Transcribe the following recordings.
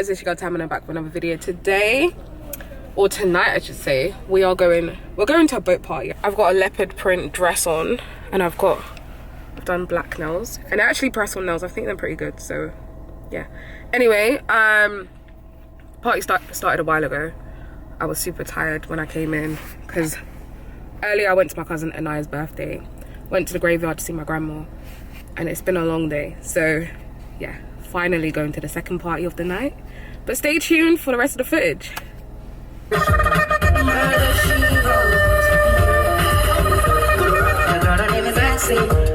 guys, it's your girl Tam and I'm back with another video. Today, or tonight I should say, we're going to a boat party. I've got a leopard print dress on and I've done black nails and I actually press on nails. I think they're pretty good, so yeah. Anyway, party started a while ago. I was super tired when I came in because earlier I went to my cousin Anaya's birthday, went to the graveyard to see my grandma, and it's been a long day. So yeah, finally going to the second party of the night. But stay tuned for the rest of the footage.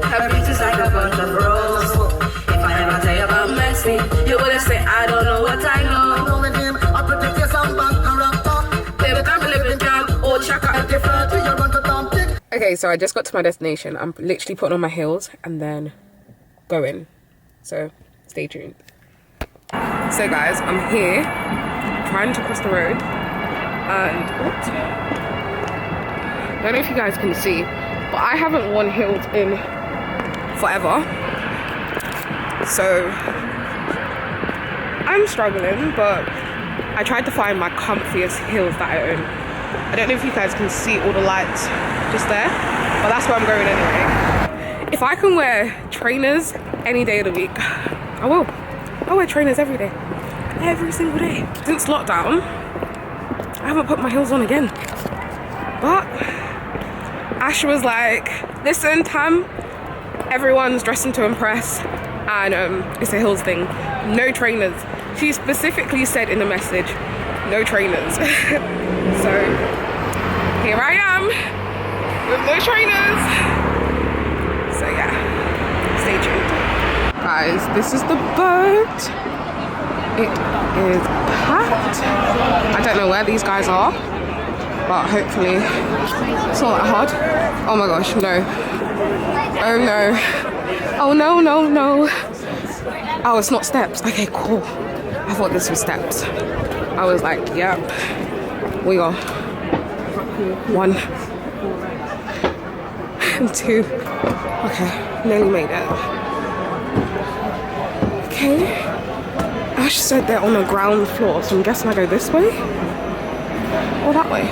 Her pictures like a bunch of roses. If I ever tell you about Messi, you wouldn't say I don't know what I know. Okay, so I just got to my destination. I'm literally putting on my heels and then going. So stay tuned. So guys, I'm here trying to cross the road and I don't know if you guys can see, but I haven't worn heels in forever, so I'm struggling, but I tried to find my comfiest heels that I own. I don't know if you guys can see all the lights just there, but that's where I'm going anyway. If I can wear trainers any day of the week, I will. I wear trainers every day, every single day. Since lockdown, I haven't put my heels on again. But Ash was like, listen Tam, everyone's dressing to impress and it's a heels thing, no trainers. She specifically said in the message, no trainers. So here I am with no trainers. So yeah, stay tuned. Guys, this is the boat. It is packed. I don't know where these guys are, but hopefully it's not that hard. Oh my gosh, no. Oh no. Oh no, no, no. Oh, it's not steps. Okay, cool. I thought this was steps. I was like, yep. We are 1 and 2. Okay, nearly made it. Okay. Ash said they're on the ground floor, so I'm guessing I go this way or that way.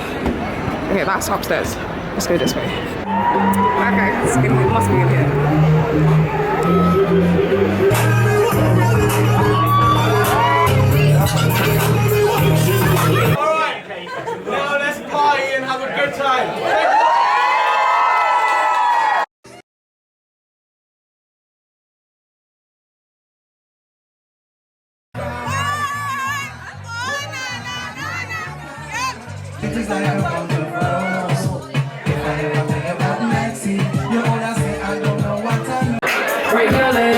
Okay, that's upstairs. Let's go this way. Okay, it must be in here. Alright, now let's party and have a good time. Regularly